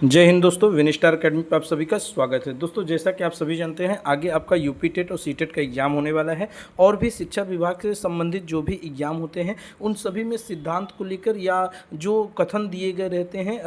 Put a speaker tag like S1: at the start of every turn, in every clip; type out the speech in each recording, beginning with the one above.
S1: जय हिंद दोस्तों, विनिस्टार अकेडमी पर आप सभी का स्वागत है। दोस्तों, जैसा कि आप सभी जानते हैं, आगे आपका यूपी टेट और सीटेट का एग्जाम होने वाला है और भी शिक्षा विभाग से संबंधित जो भी एग्जाम होते हैं उन सभी में सिद्धांत को लेकर या जो कथन दिए गए रहते हैं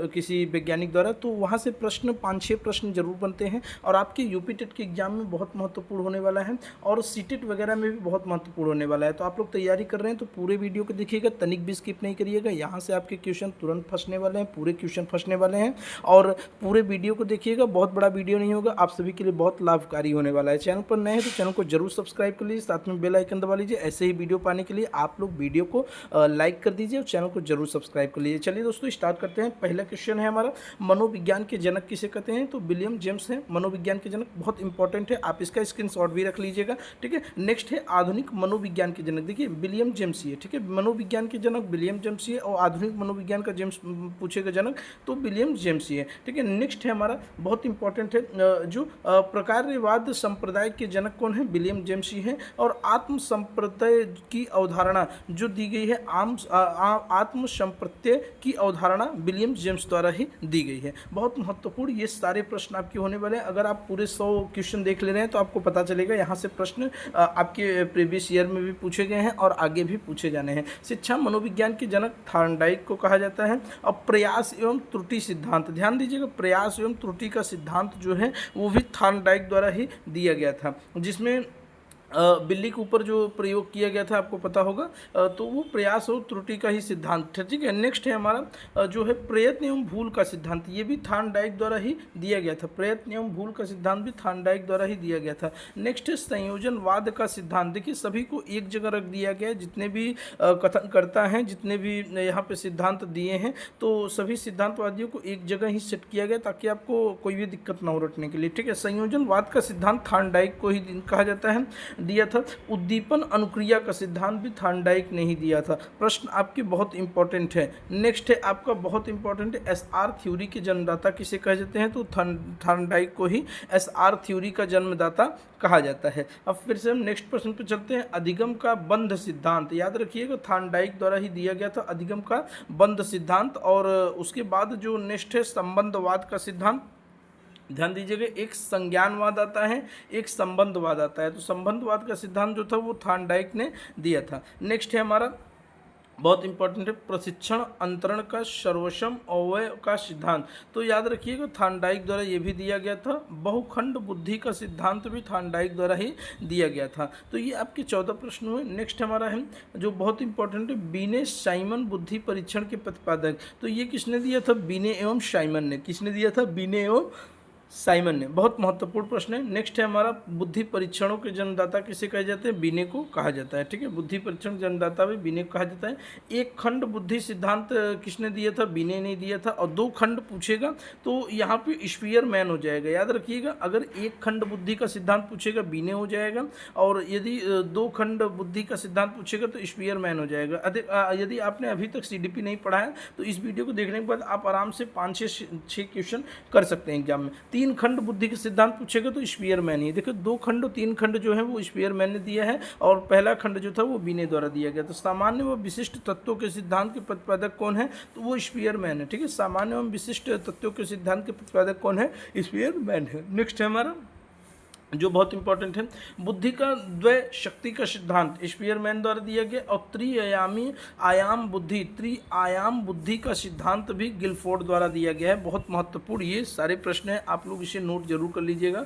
S1: किसी वैज्ञानिक द्वारा, तो वहाँ से प्रश्न 5-6 प्रश्न जरूर बनते हैं और आपके यूपी टेट के एग्जाम में बहुत महत्वपूर्ण होने वाला है और सीटेट वगैरह में भी बहुत महत्वपूर्ण होने वाला है। तो आप लोग तैयारी कर रहे हैं तो पूरे वीडियो को देखिएगा, तनिक भी स्किप नहीं करिएगा। यहाँ से आपके क्वेश्चन तुरंत फंसने वाले हैं, पूरे क्वेश्चन फंसने वाले हैं और पूरे वीडियो को देखिएगा। बहुत बड़ा वीडियो नहीं होगा, आप सभी के लिए बहुत लाभकारी होने वाला है। चैनल पर नए हैं तो चैनल को जरूर सब्सक्राइब कर लीजिए, साथ में बेल आइकन दबा लीजिए। ऐसे ही वीडियो पाने के लिए आप लोग वीडियो को लाइक कर दीजिए और चैनल को जरूर सब्सक्राइब कर लीजिए। चलिए दोस्तों, स्टार्ट करते हैं। पहला क्वेश्चन है हमारा, मनोविज्ञान के जनक किसे कहते हैं? तो विलियम जेम्स है मनोविज्ञान के जनक। बहुत इंपॉर्टेंट है, आप इसका स्क्रीनशॉट भी रख लीजिएगा। ठीक है, नेक्स्ट है आधुनिक मनोविज्ञान के जनक। देखिए, विलियम जेम्स ही है। ठीक है, मनोविज्ञान के जनक विलियम जेम्स ही है और आधुनिक मनोविज्ञान का जेम्स पूछेगा जनक तो विलियम जेम्स ही है। ठीक है, नेक्स्ट है हमारा, बहुत इंपॉर्टेंट है, जो प्रकार्यवाद संप्रदाय के जनक कौन है? विलियम जेम्स ही है। और आत्म संप्रत्यय की अवधारणा जो दी गई है, आत्म संप्रत्यय की अवधारणा विलियम जेम्स द्वारा ही दी गई है। बहुत महत्वपूर्ण ये सारे प्रश्न आपके होने वाले हैं। अगर आप पूरे 100 क्वेश्चन देख ले रहे हैं तो आपको पता चलेगा यहाँ से प्रश्न आपके प्रीवियस ईयर में भी पूछे गए हैं और आगे भी पूछे जाने हैं। शिक्षा मनोविज्ञान के जनक थॉर्नडाइक को कहा जाता है। और प्रयास एवं त्रुटि सिद्धांत, ध्यान दीजिएगा, प्रयास एवं त्रुटि का सिद्धांत जो है वो भी थॉर्नडाइक द्वारा ही दिया गया था, जिसमें बिल्ली के ऊपर जो प्रयोग किया गया था आपको पता होगा। तो वो प्रयास और त्रुटि का ही सिद्धांत था। ठीक है, नेक्स्ट है हमारा जो है प्रयत्न एवं भूल का सिद्धांत। ये भी थॉर्नडाइक द्वारा ही दिया गया था। प्रयत्न एवं भूल का सिद्धांत भी थॉर्नडाइक द्वारा ही दिया गया था। नेक्स्ट है संयोजनवाद का सिद्धांत। देखिए, सभी को एक जगह रख दिया गया है, जितने भी कथन करता हैं, जितने भी यहाँ पे सिद्धांत दिए हैं, तो सभी सिद्धांतवादियों को एक जगह ही सेट किया गया ताकि आपको कोई भी दिक्कत ना हो रटने के लिए। ठीक है, संयोजनवाद का सिद्धांत थॉर्नडाइक को ही कहा जाता है, दिया था। उद्दीपन अनुक्रिया का सिद्धांत भी थॉर्नडाइक ने ही दिया था। प्रश्न आपके बहुत इंपॉर्टेंट है। नेक्स्ट है आपका बहुत इंपॉर्टेंट है, एसआर थ्योरी के जन्मदाता किसे कहे जाते हैं? तो थॉर्नडाइक को ही एसआर थ्योरी का जन्मदाता कहा जाता है। अब फिर से हम नेक्स्ट प्रश्न पे चलते हैं। अधिगम का बंध सिद्धांत, याद रखिएगा थॉर्नडाइक द्वारा ही दिया गया था अधिगम का बंध सिद्धांत। और उसके बाद जो नेक्स्ट है संबंधवाद का सिद्धांत। ध्यान दीजिएगा, एक संज्ञानवाद आता है, एक संबंधवाद आता है। तो संबंधवाद का सिद्धांत जो था वो थॉर्नडाइक ने दिया था। नेक्स्ट है हमारा बहुत इंपॉर्टेंट है, प्रशिक्षण अंतरण का सर्वसम अवयव का सिद्धांत। तो याद रखिएगा थॉर्नडाइक द्वारा ये भी दिया गया था। बहुखंड बुद्धि का सिद्धांत भी थॉर्नडाइक द्वारा ही दिया गया था। तो ये आपके 14 प्रश्न हुए। नेक्स्ट हमारा है जो बहुत इंपॉर्टेंट है, बीने साइमन बुद्धि परीक्षण के प्रतिपादक। तो ये किसने दिया था? बीने एवं साइमन ने। किसने दिया था? बीने एवं साइमन ने। बहुत महत्वपूर्ण प्रश्न है। नेक्स्ट है हमारा, बुद्धि परीक्षणों के जन्मदाता किसे कहे जाते हैं? बीने को कहा जाता है। ठीक है, बुद्धि परीक्षण जन्मदाता भी बीने को कहा जाता है। एक खंड बुद्धि सिद्धांत किसने दिया था? बीने ने दिया था। और 2 खंड पूछेगा तो यहाँ पे स्पीयर मैन हो जाएगा। याद रखिएगा, अगर 1 खंड बुद्धि का सिद्धांत पूछेगा बीने हो जाएगा, और यदि 2 खंड बुद्धि का सिद्धांत पूछेगा तो स्पीयर मैन हो जाएगा। यदि आपने अभी तक सीडीपी नहीं पढ़ा है तो इस वीडियो को देखने के बाद आप आराम से 5-6 क्वेश्चन कर सकते हैं एग्जाम में। 3 खंड बुद्धि के सिद्धांत पूछेगा तो स्पीयर मैन ही। देखो, 2 खंड और 3 खंड जो है वो स्पीयर मैन ने दिया है और पहला खंड जो था वो बीने द्वारा दिया गया। तो सामान्य व विशिष्ट तत्वों के सिद्धांत के प्रतिपादक कौन है? तो वो स्पीयर मैन है। ठीक है, सामान्य एवं विशिष्ट तत्वों के सिद्धांत के प्रतिपादक कौन है? स्पीयर मैन है। नेक्स्ट है हमारा जो बहुत इंपॉर्टेंट है, बुद्धि का द्वय शक्ति का सिद्धांत स्पीयरमैन द्वारा दिया गया। और त्रिआयाम बुद्धि का सिद्धांत भी गिलफोर्ड द्वारा दिया गया है। बहुत महत्वपूर्ण ये सारे प्रश्न हैं, आप लोग इसे नोट जरूर कर लीजिएगा।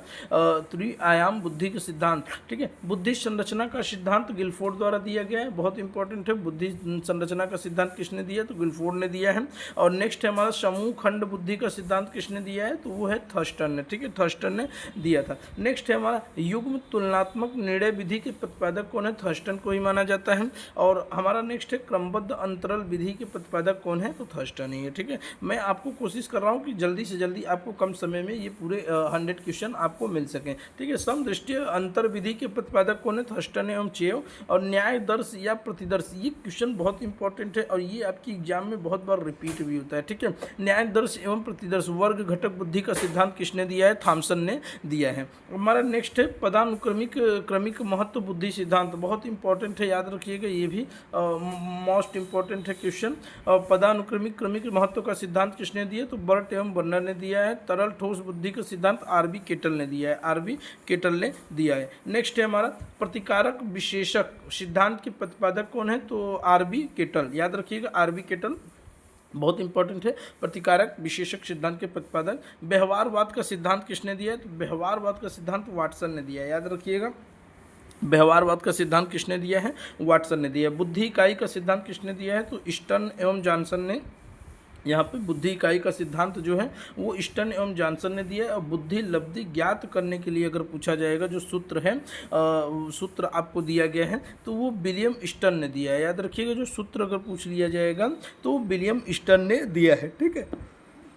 S1: त्रिआयाम बुद्धि का सिद्धांत। ठीक है, बुद्धि संरचना का सिद्धांत गिलफोर्ड द्वारा दिया गया है। बहुत इंपॉर्टेंट है, बुद्धि संरचना का सिद्धांत किसने दिया? तो गिलफोर्ड ने दिया है। और नेक्स्ट है हमारा समूह खंड बुद्धि का सिद्धांत किसने दिया है? तो वो है थर्स्टन ने। ठीक है, थर्स्टन ने दिया था। नेक्स्ट हमारा युग्म तुलनात्मक निर्णय विधि के प्रतिपादक कौन है? थर्स्टन को ही माना जाता है। और हमारा नेक्स्ट है क्रमबद्ध अंतराल विधि के प्रतिपादक कौन है? तो थर्स्टन ही है। ठीक है, मैं आपको कोशिश कर रहा हूँ कि जल्दी से जल्दी आपको कम समय में ये पूरे 100 क्वेश्चन आपको मिल सकें। ठीक है, समदृष्टि अंतर विधि के प्रतिपादक कौन है? थर्स्टन एवं चेव। और न्याय दर्श या प्रतिदर्श, ये क्वेश्चन बहुत इंपॉर्टेंट है और ये आपकी एग्जाम में बहुत बार रिपीट भी होता है। ठीक है, न्याय दर्श एवं प्रतिदर्श वर्ग घटक बुद्धि का सिद्धांत किसने दिया है? थॉमसन ने दिया है। हमारा नेक्स्ट है पदानुक्रमिक क्रमिक महत्व बुद्धि सिद्धांत, बहुत इंपॉर्टेंट है, याद रखिएगा, ये भी मोस्ट इंपॉर्टेंट है क्वेश्चन। पदानुक्रमिक क्रमिक महत्व का सिद्धांत किसने दिया, तो बर्ट एवं बर्नर ने दिया है। तरल ठोस बुद्धि का सिद्धांत आरबी केटल ने दिया है, आरबी केटल ने दिया है। नेक्स्ट है हमारा प्रतिकारक विशेषक सिद्धांत के प्रतिपादक कौन है, तो आरबी केटल, याद रखिएगा, आरबी केटल बहुत इंपॉर्टेंट है। प्रतिकारक विशेषक सिद्धांत के प्रतिपादक। व्यवहारवाद का सिद्धांत किसने दिया है, तो व्यवहारवाद का सिद्धांत वाटसन ने दिया है, याद रखिएगा, व्यवहारवाद का सिद्धांत किसने दिया है, वाटसन ने दिया है। बुद्धि इकाई का सिद्धांत किसने दिया है, तो स्टर्न एवं जॉनसन ने, यहाँ पे बुद्धि इकाई का सिद्धांत जो है वो स्टर्न एवं जॉनसन ने दिया है। और बुद्धि लब्धि ज्ञात करने के लिए अगर पूछा जाएगा जो सूत्र है, सूत्र आपको दिया गया है तो वो विलियम स्टर्न ने दिया है, याद रखिएगा, जो सूत्र अगर पूछ लिया जाएगा तो विलियम स्टर्न ने दिया है, ठीक है।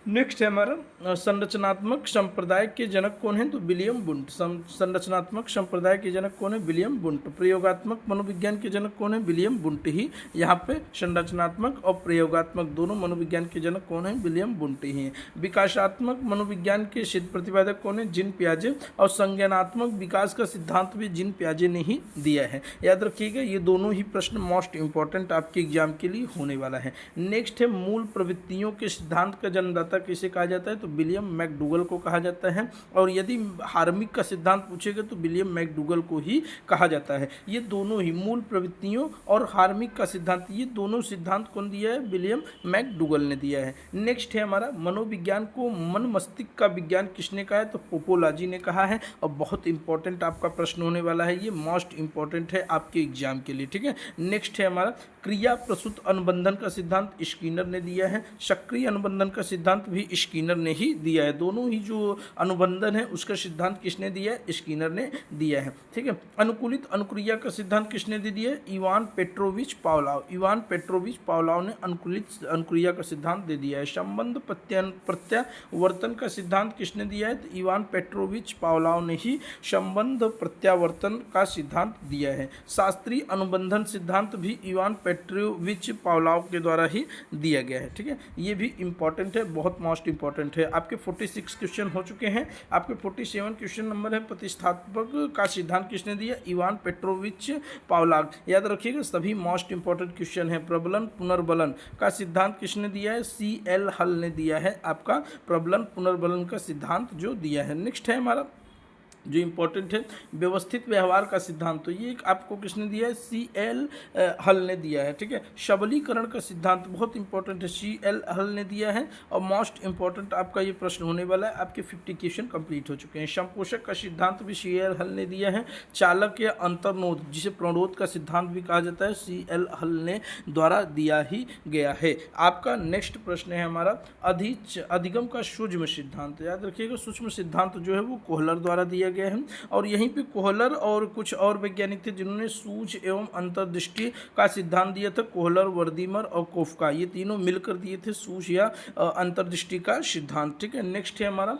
S1: नेक्स्ट है हमारा संरचनात्मक संप्रदाय के जनक कौन है, तो विलियम बुंट। संरचनात्मक संप्रदाय के जनक कौन है, विलियम बुंट। प्रयोगात्मक मनोविज्ञान के जनक कौन है, विलियम बुंट ही। यहाँ पे संरचनात्मक और प्रयोगात्मक दोनों मनोविज्ञान के जनक कौन है, विलियम बुंट ही हैं। विकासात्मक मनोविज्ञान के सिद्ध प्रतिपादक कौन है, जीन पियाजे। और संज्ञानात्मक विकास का सिद्धांत भी जीन पियाजे ने ही दिया है, याद रखिएगा। ये दोनों ही प्रश्न मोस्ट इंपॉर्टेंट आपके एग्जाम के लिए होने वाला है। नेक्स्ट है मूल प्रवृत्तियों के सिद्धांत का जन्मदाता किसे कहा जाता है, तो विलियम मैकडूगल को कहा जाता है। और यदि हार्मिक का सिद्धांत पूछेगा तो विलियम मैकडूगल को ही कहा जाता है। ये दोनों ही मूल प्रवृत्तियों और हार्मिक का सिद्धांत, ये दोनों सिद्धांत कौन दिया है, विलियम मैकडूगल ने दिया है। नेक्स्ट है हमारा मनोविज्ञान को मन मस्तिष्क का विज्ञान किसने कहा है, तो पोपोलाजी ने कहा है। और बहुत इंपॉर्टेंट आपका प्रश्न होने वाला है, ये मोस्ट इंपॉर्टेंट है आपके एग्जाम के लिए, ठीक है। नेक्स्ट है हमारा क्रिया प्रसूत अनुबंधन का सिद्धांत स्किनर ने दिया है। सक्रिय अनुबंधन का सिद्धांत भी स्किनर ने ही दिया है। दोनों ही जो अनुबंधन है उसका सिद्धांत किसने दिया है, स्किनर ने दिया है, ठीक है। अनुकूलित अनुक्रिया का सिद्धांत किसने दे दिया है, Ivan Petrovich Pavlov. Ivan Petrovich Pavlov ने अनुकूलित अनुक्रिया का सिद्धांत दे दिया है। संबंध प्रत्यावर्तन का सिद्धांत किसने दिया है, तो इवान पेट्रोविच पावलोव ने ही संबंध प्रत्यावर्तन का सिद्धांत दिया है। शास्त्रीय अनुबंधन सिद्धांत भी इवान पेट्रोविच पावलोव के द्वारा ही दिया गया है, ठीक है। ये भी इंपॉर्टेंट है, बहुत मोस्ट इंपॉर्टेंट है। आपके 46 क्वेश्चन हो चुके हैं। आपके 47 क्वेश्चन नंबर है प्रतिस्थापक का सिद्धांत किसने दिया, इवान पेट्रोविच पावलोव, याद रखिएगा, सभी मोस्ट इंपॉर्टेंट क्वेश्चन है। प्रबलन पुनर्बलन का सिद्धांत किसने दिया है, CL हल ने दिया है आपका प्रबलन पुनर्बलन का सिद्धांत जो दिया है। नेक्स्ट है हमारा जो इम्पोर्टेंट है व्यवस्थित व्यवहार का सिद्धांत, तो ये आपको किसने दिया है, CL हल ने दिया है, ठीक है। सबलीकरण का सिद्धांत बहुत इंपॉर्टेंट है, CL हल ने दिया है। और मोस्ट इंपॉर्टेंट आपका ये प्रश्न होने वाला है। आपके 50 क्वेश्चन कंप्लीट हो चुके हैं। संपोषक का सिद्धांत भी CL हल ने दिया है। चालक या अंतर्नोद जिसे प्रणोद का सिद्धांत भी कहा जाता है, CL हल ने द्वारा दिया ही गया है। आपका नेक्स्ट प्रश्न है हमारा अधिगम का सूक्ष्म सिद्धांत, याद रखिएगा, सूक्ष्म सिद्धांत जो है वो कोहलर द्वारा दिया गया है। और यहीं पे कोहलर और कुछ और वैज्ञानिक थे जिन्होंने सूझ एवं अंतर्दृष्टि का सिद्धांत दिया था। कोहलर, वर्दीमर और कोफका, ये तीनों मिलकर दिए थे सूझ या अंतर्दृष्टि का सिद्धांत, ठीक है। नेक्स्ट है हमारा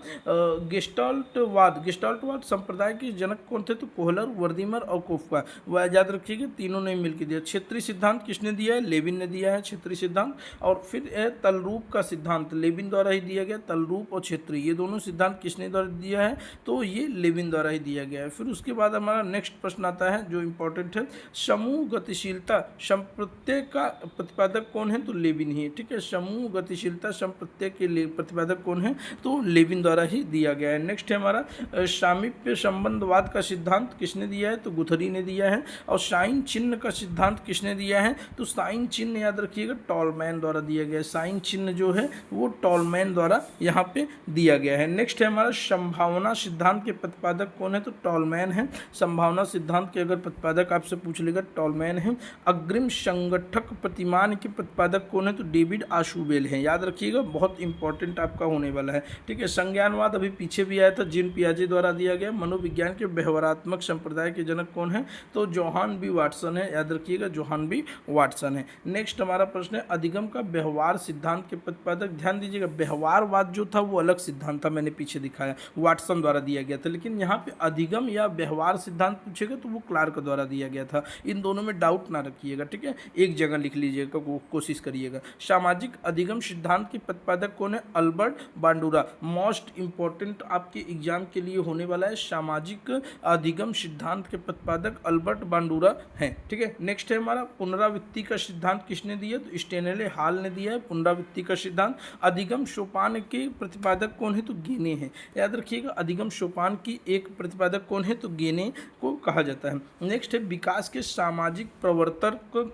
S1: गेस्टाल्टवाद। गेस्टाल्टवाद संप्रदाय के जनक कौन थे, तो कोहलर, वर्दीमर और कोफका, वह याद रखिएगा, तीनों ने मिलकर दिया। क्षेत्रीय सिद्धांत किसने दिया है, लेविन ने दिया है क्षेत्रीय सिद्धांत। और फिर है तलरूप का सिद्धांत, लेविन द्वारा ही दिया गया। तलरूप और क्षेत्रीय, ये दोनों सिद्धांत किसने द्वारा दिया है, तो ये लेविन द्वारा ही दिया गया है। फिर उसके बाद हमारा नेक्स्ट प्रश्न आता है जो इंपॉर्टेंट है, समूह गतिशीलता संप्रत्यय का प्रतिपादक कौन है, तो लेविन ही, ठीक है। समूह गतिशीलता संप्रत्यय के प्रतिपादक कौन है, तो लेविन द्वारा ही दिया गया है। नेक्स्ट है हमारा सामीप्य संबंधवाद का सिद्धांत किसने दिया है, तो गुथरी ने दिया है। और साइन चिन्ह का सिद्धांत किसने दिया है, तो साइन चिन्ह याद रखिएगा टॉलमैन द्वारा दिया गया है। साइन चिन्ह जो है वो टॉलमैन द्वारा यहाँ पे दिया गया है। नेक्स्ट है हमारा संभावना सिद्धांत के प्रतिपादक कौन है, तो टॉलमैन है। संभावना सिद्धांत के अगर प्रतिपादक आपसे पूछ लेगा टॉलमैन है। अग्रिम संगठक प्रतिमान के प्रतिपादक कौन है, तो डेविड आशुबेल है, याद रखिएगा, बहुत इंपॉर्टेंट आपका होने वाला है, ठीक है। संज्ञानवाद अभी पीछे भी आया था, जीन पियाजे द्वारा दिया गया। मनोविज्ञान के व्यवहारात्मक संप्रदाय के जनक कौन है, तो जोहान बी वाटसन है, याद रखिएगा, जोहान बी वाटसन है। नेक्स्ट हमारा प्रश्न है अधिगम का व्यवहार सिद्धांत के प्रतिपादक, ध्यान दीजिएगा, व्यवहारवाद जो था वो अलग सिद्धांत था, मैंने पीछे दिखाया, वाटसन द्वारा दिया गया था। लेकिन लेकिन यहाँ पे अधिगम या व्यवहार सिद्धांत पूछेगा तो वो क्लार्क द्वारा दिया गया था। इन दोनों में डाउट ना रखिएगा, ठीक है, एक जगह लिख लीजिएगा, कोशिश करिएगा। सामाजिक अधिगम सिद्धांत के प्रतिपादक कौन है? अल्बर्ट बांडुरा। मोस्ट इंपॉर्टेंट आपके एग्जाम के लिए होने वाला है, सामाजिक अधिगम सिद्धांत के प्रतिपादक अल्बर्ट बांडुरा हैं, ठीक है। नेक्स्ट है हमारा पुनरावृत्ति का सिद्धांत किसने दिया? तो स्टेनेले हॉल ने दिया है पुनरावृत्ति का सिद्धांत। अधिगम सोपान के प्रतिपादक कौन है? तो गेने हैं। याद रखिएगा, अधिगम सोपान की एक प्रतिपादक कौन है? तो गेने को कहा जाता है। नेक्स्ट है विकास के सामाजिक प्रवर्तक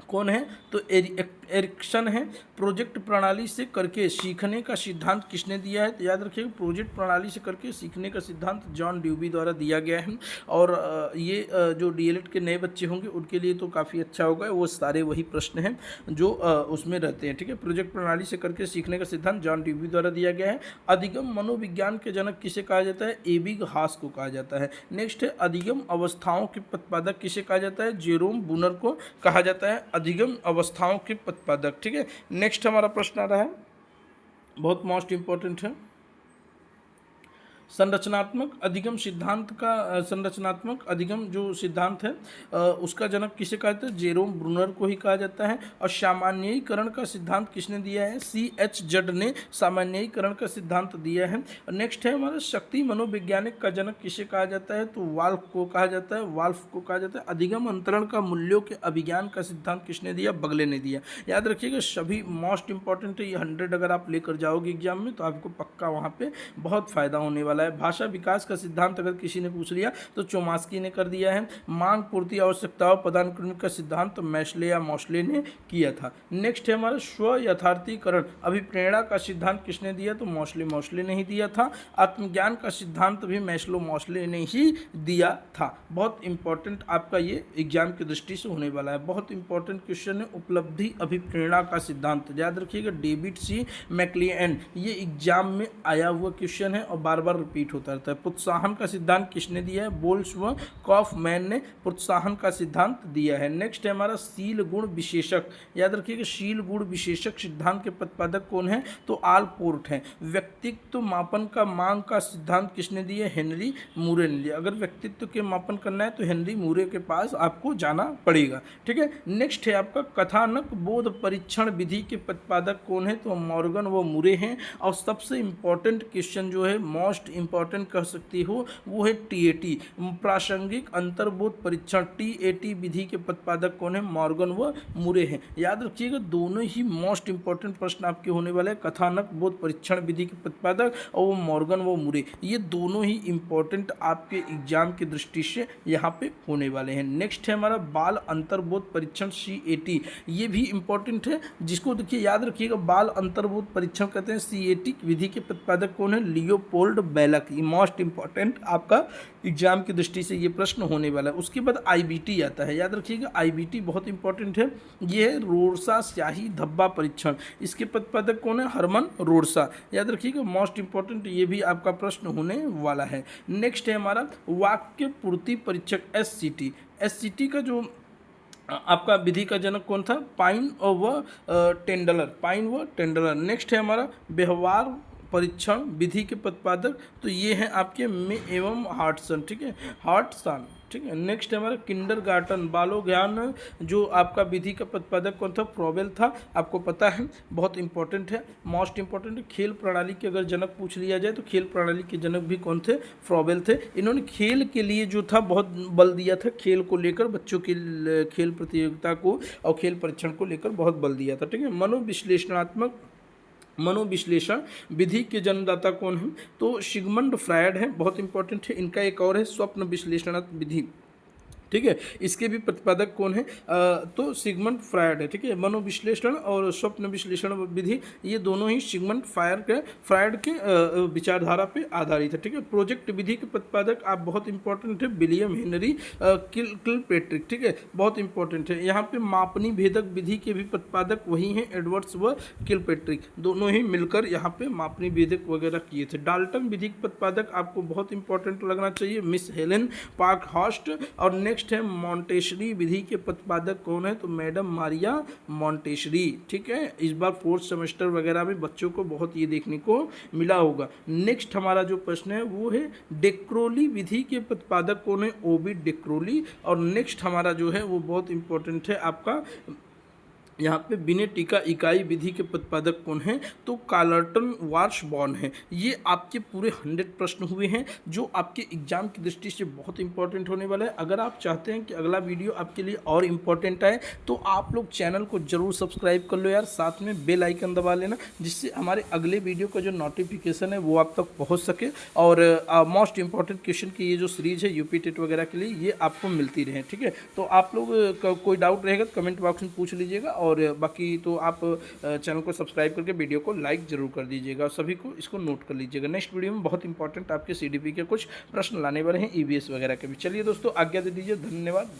S1: कौन है? तो एरिक्सन है। प्रोजेक्ट प्रणाली से करके सीखने का सिद्धांत किसने दिया है? तो याद रखिएगा, प्रोजेक्ट प्रणाली से करके सीखने का सिद्धांत जॉन ड्यूबी द्वारा दिया गया है। और ये जो डीएलएड के नए बच्चे होंगे उनके लिए तो काफ़ी अच्छा होगा, वो सारे वही प्रश्न हैं जो उसमें रहते हैं, ठीक है। प्रोजेक्ट प्रणाली से करके सीखने का सिद्धांत जॉन ड्यूबी द्वारा दिया गया है। अधिगम मनोविज्ञान के जनक किसे कहा जाता है? एबिग हास को कहा जाता है। नेक्स्ट है अधिगम अवस्थाओं के प्रतिपादक किसे कहा जाता है? जेरोम बुनर को कहा जाता है अधिगम अवस्थाओं के प्रतिपादक, ठीक है। नेक्स्ट हमारा प्रश्न आ रहा है, बहुत मोस्ट इंपॉर्टेंट है, संरचनात्मक अधिगम सिद्धांत का संरचनात्मक अधिगम जो सिद्धांत है उसका जनक किसे कहा जाता है? जेरोम ब्रूनर को ही कहा जाता है। और सामान्यीकरण का सिद्धांत किसने दिया है? C.H. जड ने सामान्यीकरण का सिद्धांत दिया है। नेक्स्ट है हमारा शक्ति मनोवैज्ञानिक का जनक किसे कहा जाता है? तो वाल्फ को कहा जाता है, वाल्फ को कहा जाता है। अधिगम अंतरण का मूल्यों के अभिज्ञान का सिद्धांत किसने दिया? बगले ने दिया। याद रखिएगा, सभी मोस्ट इंपॉर्टेंट है, ये 100 अगर आप लेकर जाओगे एग्जाम में तो आपको पक्का वहाँ पे बहुत फायदा होने वाला है। भाषा विकास का सिद्धांत अगर किसी ने पूछ लिया तो चोमास्की ने कर दिया है। मांग पूर्ति आवश्यकताओं पदानुक्रम का सिद्धांत तो मैस्ले या मॉस्ले ने किया था। नेक्स्ट है हमारा स्व यथार्थीकरण अभिप्रेरणा का सिद्धांत किसने दिया? तो मॉस्ले ने ही दिया था। आत्मज्ञान का सिद्धांत भी मैस्लो मॉस्ले ने ही दिया था। बहुत इंपॉर्टेंट आपका ये एग्जाम की दृष्टि से होने वाला है, बहुत इंपॉर्टेंट क्वेश्चन है। उपलब्धि अभिप्रेरणा का सिद्धांत याद रखिएगा, डेविड सी मैक्लियन, ये एग्जाम में आया हुआ क्वेश्चन है और बार बार रिपीट होता रहता है। प्रोत्साहन का सिद्धांत किसने दिया है? बोल्स व कॉफमैन ने प्रोत्साहन का सिद्धांत दिया है। नेक्स्ट है हमारा शील गुण विशेषक। याद रखिएगा, शील गुण विशेषक सिद्धांत के प्रतिपादक कौन है? तो आलपोर्ट हैं। व्यक्तित्व मापन का मांग का सिद्धांत किसने दिया? हेनरी मूरे ने दिया। अगर व्यक्तित्व के मापन करना है तो हेनरी मूरे के पास आपको जाना पड़ेगा, ठीक है। नेक्स्ट है आपका कथानक बोध परीक्षण विधि के प्रतिपादक कौन है? तो मॉर्गन व मूरे हैं। और सबसे इंपॉर्टेंट क्वेश्चन जो है, मोस्ट इंपॉर्टेंट कह सकती हो, वो है टीएटी प्रासंगिक अंतर्बोध परीक्षण, टीएटी विधि के प्रतिपादक कौन है? मॉर्गन व मूरे हैं। याद रखिएगा, दोनों ही मोस्ट इंपॉर्टेंट प्रश्न आपके होने वाले हैं। कथानक बोध परीक्षण विधि के प्रतिपादक और वो मॉर्गन व मूरे, ये दोनों ही इंपॉर्टेंट आपके एग्जाम की दृष्टि से यहाँ पे होने वाले हैं। नेक्स्ट है हमारा बाल अंतर्बोध परीक्षण CAT, ये भी इंपॉर्टेंट है, जिसको देखिए याद रखिएगा, बाल अंतर्बोध परीक्षण कहते हैं। CAT विधि के प्रतिपादक कौन है? लियोपोल्ड बेलक। ये मोस्ट इंपॉर्टेंट आपका एग्जाम की दृष्टि से ये प्रश्न होने वाला है। उसके बाद IBT आता है, याद रखिएगा IBT बहुत इंपॉर्टेंट है। ये है रोडसा स्याही धब्बा परीक्षण, इसके प्रतिपादक कौन है? हरमन रोडसा। याद रखिएगा, मोस्ट इंपॉर्टेंट, ये भी आपका प्रश्न होने वाला है। नेक्स्ट है हमारा वाक्य पूर्ति परीक्षक SCT का जो आपका विधि का जनक कौन था? पाइन व टेंडलर। नेक्स्ट है हमारा व्यवहार परीक्षण विधि के प्रतिपादक, तो ये हैं आपके मे एवं हार्टसन, ठीक है, हार्टसन, ठीक है। नेक्स्ट है हमारा किंडरगार्टन बालो ज्ञान, जो आपका विधि का प्रतिपादक कौन था? फ्रॉबेल था, आपको पता है, बहुत इंपॉर्टेंट है, मोस्ट इंपॉर्टेंट है। खेल प्रणाली के अगर जनक पूछ लिया जाए तो खेल प्रणाली के जनक भी कौन थे? फ्रॉबेल थे। इन्होंने खेल के लिए जो था बहुत बल दिया था, खेल को लेकर, बच्चों की खेल प्रतियोगिता को और खेल परीक्षण को लेकर बहुत बल दिया था, ठीक है। मनोविश्लेषण विधि के जन्मदाता कौन है? तो सिगमंड फ्रायड है, बहुत इंपॉर्टेंट है। इनका एक और है स्वप्न विश्लेषण विधि, ठीक है, इसके भी प्रतिपादक कौन है? तो सिगमंड फ्रायड है, ठीक है। मनोविश्लेषण और स्वप्न विश्लेषण विधि, ये दोनों ही सिगमंड फ्रायड के विचारधारा पे आधारित है, ठीक है। प्रोजेक्ट विधि के प्रतिपादक आप बहुत इंपॉर्टेंट है, विलियम हेनरी किलपेट्रिक, ठीक है, बहुत इंपॉर्टेंट है। यहाँ पे मापनी भेदक विधि के भी प्रतिपादक वही हैं, एडवर्ड्स व किलपेट्रिक, दोनों ही मिलकर यहाँ पे मापनी भेदक वगैरह किए थे। डाल्टन विधि के प्रतिपादक आपको बहुत इंपॉर्टेंट लगना चाहिए, मिस हेलेन पार्कहॉर्स्ट। और नेक्स्ट है मॉन्टेसरी विधि के प्रतिपादक कौन है, तो मैडम मारिया मॉन्टेसरी। ठीक है, इस बार फोर्थ सेमेस्टर वगैरह में बच्चों को बहुत ये देखने को मिला होगा। नेक्स्ट हमारा जो प्रश्न है वो है डेक्रोली विधि के प्रतिपादक कौन है, ओविड डेक्रोली। और नेक्स्ट हमारा जो है वो बहुत इंपॉर्टेंट है आपका, यहाँ पे विनेटिका इकाई विधि के प्रतिपादक कौन है, तो कार्लटन वार्शबॉर्न है। ये आपके पूरे 100 प्रश्न हुए हैं जो आपके एग्जाम की दृष्टि से बहुत इंपॉर्टेंट होने वाला है। अगर आप चाहते हैं कि अगला वीडियो आपके लिए और इम्पोर्टेंट आए तो आप लोग चैनल को जरूर सब्सक्राइब कर लो यार, साथ में बेल आइकन दबा लेना, जिससे हमारे अगले वीडियो का जो नोटिफिकेशन है वो आप तक पहुँच सके और मोस्ट इंपॉर्टेंट क्वेश्चन की ये जो सीरीज है यूपी टेट वगैरह के लिए ये आपको मिलती रहे। ठीक है, तो आप लोग कोई डाउट रहेगा तो कमेंट बॉक्स में पूछ लीजिएगा, और बाकी तो आप चैनल को सब्सक्राइब करके वीडियो को लाइक जरूर कर दीजिएगा। सभी को इसको नोट कर लीजिएगा। नेक्स्ट वीडियो में बहुत इंपॉर्टेंट आपके सीडीपी के कुछ प्रश्न लाने वाले हैं, ईवीएस वगैरह के भी। चलिए दोस्तों, आज्ञा दे दीजिए, धन्यवाद।